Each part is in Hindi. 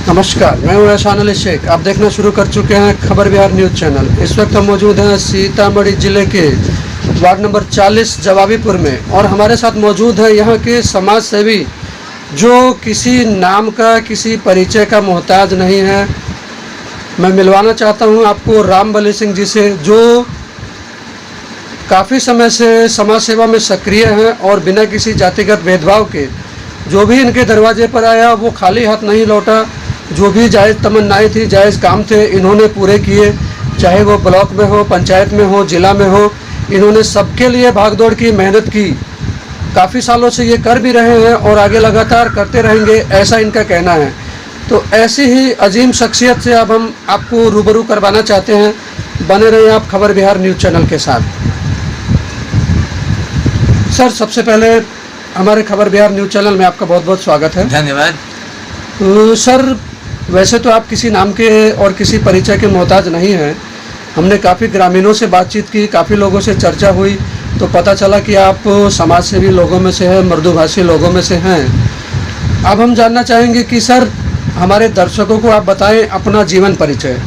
नमस्कार, मैं हूं एहसान अली शेख। आप देखना शुरू कर चुके हैं खबर बिहार न्यूज़ चैनल। इस वक्त हम मौजूद हैं सीतामढ़ी ज़िले के वार्ड नंबर 40 जवाबीपुर में, और हमारे साथ मौजूद है यहाँ के समाज सेवी जो किसी नाम का, किसी परिचय का मोहताज नहीं है। मैं मिलवाना चाहता हूँ आपको रामबली सिंह जी से, जो काफ़ी समय से समाज सेवा में सक्रिय हैं और बिना किसी जातिगत भेदभाव के जो भी इनके दरवाजे पर आया वो खाली हाथ नहीं लौटा। जो भी जायज़ तमन्नाएँ थी, जायज़ काम थे, इन्होंने पूरे किए। चाहे वो ब्लॉक में हो, पंचायत में हो, ज़िला में हो, इन्होंने सबके लिए भागदौड़ की, मेहनत की। काफ़ी सालों से ये कर भी रहे हैं और आगे लगातार करते रहेंगे, ऐसा इनका कहना है। तो ऐसी ही अजीम शख्सियत से अब हम आपको रूबरू करवाना चाहते हैं। बने रहिए आप खबर बिहार न्यूज़ चैनल के साथ। सर, सबसे पहले हमारे खबर बिहार न्यूज़ चैनल में आपका बहुत बहुत स्वागत है। धन्यवाद। सर, वैसे तो आप किसी नाम के और किसी परिचय के मोहताज नहीं हैं। हमने काफ़ी ग्रामीणों से बातचीत की, काफ़ी लोगों से चर्चा हुई, तो पता चला कि आप समाज सेवी लोगों में से हैं, मृदुभाषी लोगों में से हैं। अब हम जानना चाहेंगे कि सर, हमारे दर्शकों को आप बताएं अपना जीवन परिचय।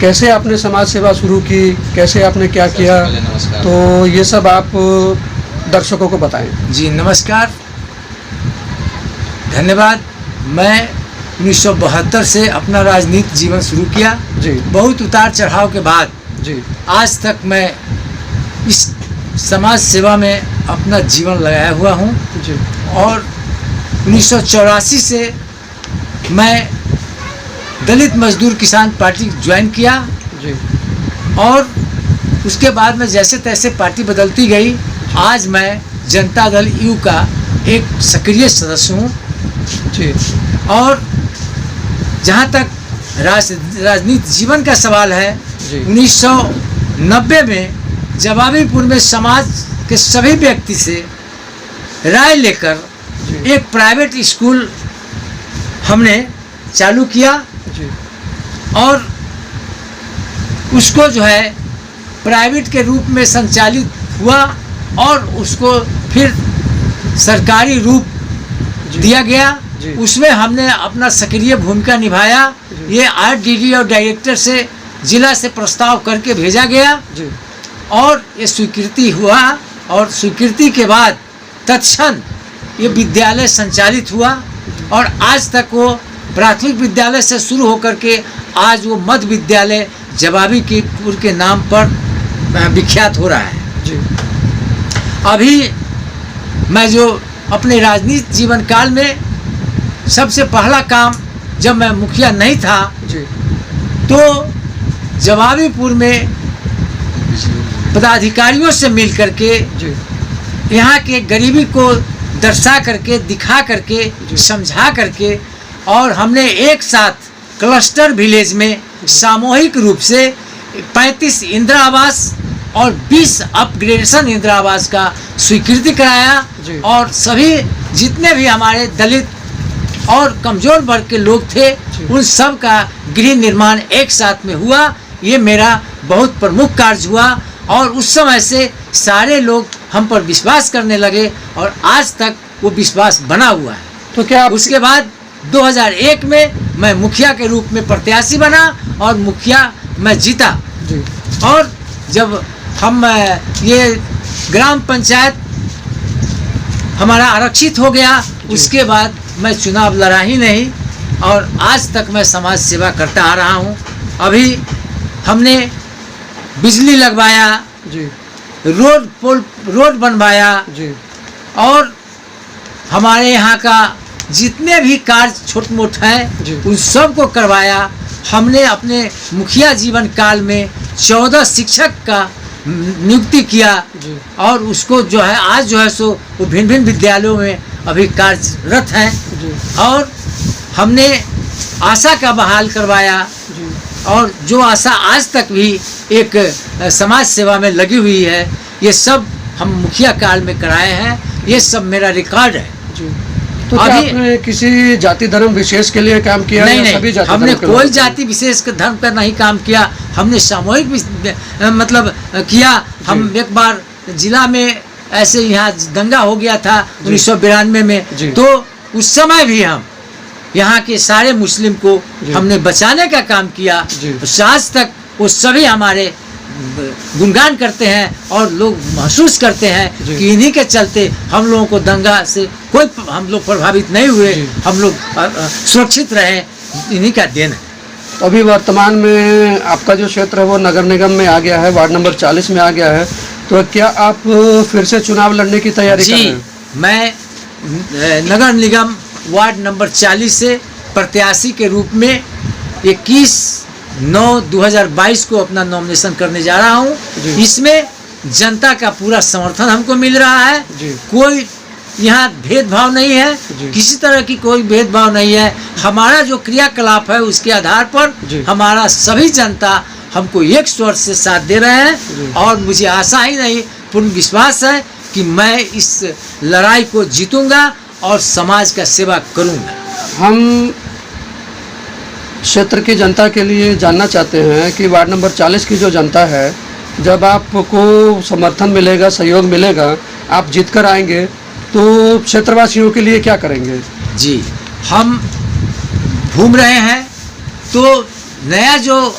कैसे आपने समाज सेवा शुरू की, कैसे आपने क्या किया, तो ये सब आप दर्शकों को बताएं। जी नमस्कार, धन्यवाद। मैं 1972 से अपना राजनीतिक जीवन शुरू किया। जी। बहुत उतार चढ़ाव के बाद जी आज तक मैं इस समाज सेवा में अपना जीवन लगाया हुआ हूँ। जी। और 1984 से मैं दलित मजदूर किसान पार्टी ज्वाइन किया। जी। और उसके बाद में जैसे तैसे पार्टी बदलती गई। आज मैं जनता दल यू का एक सक्रिय सदस्य हूँ। जी। और जहाँ तक राजनीतिक जीवन का सवाल है, 1990 में जवाबीपुर में समाज के सभी व्यक्ति से राय लेकर एक प्राइवेट स्कूल हमने चालू किया। जी। और उसको जो है प्राइवेट के रूप में संचालित हुआ और उसको फिर सरकारी रूप दिया गया। उसमें हमने अपना सक्रिय भूमिका निभाया। ये आरडीडी और डायरेक्टर से जिला से प्रस्ताव करके भेजा गया और ये स्वीकृति हुआ। और स्वीकृति के बाद तत्क्षण ये विद्यालय संचालित हुआ और आज तक वो प्राथमिक विद्यालय से शुरू होकर के आज वो मध्य विद्यालय जवाबीपुर के नाम पर विख्यात हो रहा है। जी। अभी मैं जो अपने राजनीतिक जीवन काल में सबसे पहला काम, जब मैं मुखिया नहीं था जी, तो जवाबीपुर में पदाधिकारियों से मिल करके यहाँ के गरीबी को दर्शा करके, दिखा करके, समझा करके, और हमने एक साथ क्लस्टर विलेज में सामूहिक रूप से 35 इंदिरा आवास और 20 अपग्रेडेशन इंदिरा आवास का स्वीकृति कराया। और सभी जितने भी हमारे दलित और कमज़ोर वर्ग के लोग थे, उन सब का गृह निर्माण एक साथ में हुआ। ये मेरा बहुत प्रमुख कार्य हुआ और उस समय से सारे लोग हम पर विश्वास करने लगे और आज तक वो विश्वास बना हुआ है। तो क्या उसके बाद 2001 में मैं मुखिया के रूप में प्रत्याशी बना और मुखिया मैं जीता। जी। और जब हम ये ग्राम पंचायत हमारा आरक्षित हो गया, उसके बाद मैं चुनाव लड़ा ही नहीं और आज तक मैं समाज सेवा करता आ रहा हूँ। अभी हमने बिजली लगवाया, रोड बनवाया और हमारे यहाँ का जितने भी कार्य छोट मोट हैं उन सब को करवाया। हमने अपने मुखिया जीवन काल में 14 शिक्षक का नियुक्ति किया और उसको जो है आज जो है सो वो भिन्न भिन्न विद्यालयों में अभी कार्यरत हैं। और हमने आशा का बहाल करवाया और जो आशा आज तक भी एक समाज सेवा में लगी हुई है, ये सब हम मुखिया काल में कराए हैं। ये सब मेरा रिकॉर्ड है। तो क्या आपने किसी जाति धर्म विशेष के लिए काम किया? नहीं, सभी जाति हमने कोई जाति विशेष के धर्म पर नहीं काम किया। हमने सामूहिक मतलब किया। हम एक बार जिला में ऐसे यहाँ दंगा हो गया था 1992 में, तो उस समय भी हम यहाँ के सारे मुस्लिम को जी। हमने बचाने का काम किया। जी। आज तक वो सभी हमारे गुणगान करते हैं और लोग महसूस करते हैं जी। कि इन्हीं के चलते हम लोगों को दंगा से कोई हम लोग प्रभावित नहीं हुए, जी। हम लोग सुरक्षित रहे, इन्हीं का देन है। अभी वर्तमान में आपका जो क्षेत्र है वो नगर निगम में आ गया है, वार्ड नंबर 40 में आ गया है, तो क्या आप फिर से चुनाव लड़ने की तैयारी कर रहे जी, हैं? मैं नगर निगम वार्ड नंबर 40 से प्रत्याशी के रूप में 21/9/2022 को अपना नॉमिनेशन करने जा रहा हूँ। जी। इसमें जनता का पूरा समर्थन हमको मिल रहा है। जी। कोई यहाँ भेदभाव नहीं है, जी। किसी तरह की कोई भेदभाव नहीं है। हमारा जो क्रियाकलाप है उसके आधार पर जी। हमारा सभी जनता हमको एक स्वर से साथ दे रहे जी। हैं और मुझे आशा ही नहीं, पूर्ण विश्वास है कि मैं इस लड़ाई को जीतूंगा और समाज का सेवा करूंगा। हम क्षेत्र की जनता के लिए जानना चाहते हैं कि वार्ड नंबर 40 की जो जनता है, जब आपको समर्थन मिलेगा, सहयोग मिलेगा, आप जीत कर आएंगे, तो क्षेत्रवासियों के लिए क्या करेंगे? जी, हम घूम रहे हैं तो नया जो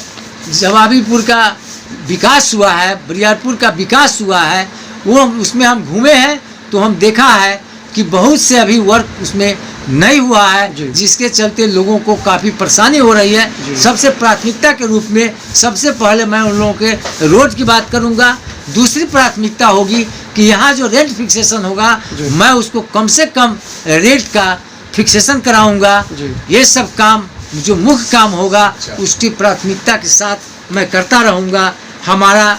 जवाबीपुर का विकास हुआ है, बरियारपुर का विकास हुआ है, वो उसमें हम घूमे हैं तो हम देखा है कि बहुत से अभी वर्क उसमें नहीं हुआ है, जी। जिसके चलते लोगों को काफ़ी परेशानी हो रही है। जी। सबसे प्राथमिकता के रूप में सबसे पहले मैं उन लोगों के रोड की बात करूंगा। दूसरी प्राथमिकता होगी कि यहाँ जो रेंट फिक्सेशन होगा, जी। मैं उसको कम से कम रेट का फिक्सेशन कराऊंगा। जी। ये सब काम जो मुख्य काम होगा उसकी प्राथमिकता के साथ मैं करता रहूँगा। हमारा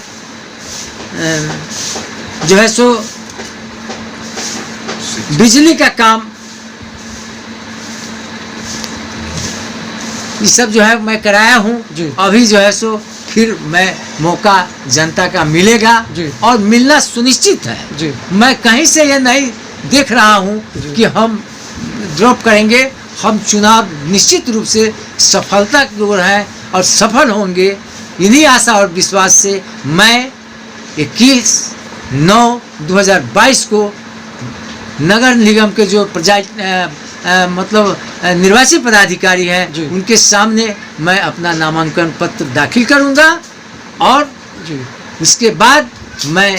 जो है सो बिजली का काम, ये सब जो है मैं कराया हूँ। जी। अभी जो है सो फिर मैं मौका जनता का मिलेगा जी। और मिलना सुनिश्चित है। जी। मैं कहीं से ये नहीं देख रहा हूँ जी। कि हम ड्रॉप करेंगे। हम चुनाव निश्चित रूप से सफलता की ओर हैं और सफल होंगे। इन्हीं आशा और विश्वास से मैं 21/9/2022 को नगर निगम के जो मतलब निर्वाची पदाधिकारी हैं, जी। उनके सामने मैं अपना नामांकन पत्र दाखिल करूंगा और जी। उसके बाद मैं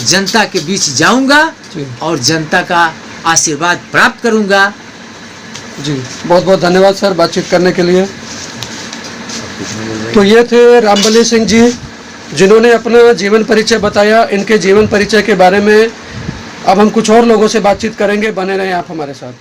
जनता के बीच जाऊंगा जी। और जनता का आशीर्वाद प्राप्त करूंगा। जी, बहुत बहुत धन्यवाद सर बातचीत करने के लिए। तो ये थे रामबली सिंह जी, जिन्होंने अपना जीवन परिचय बताया। इनके जीवन परिचय के बारे में अब हम कुछ और लोगों से बातचीत करेंगे। बने रहें आप हमारे साथ।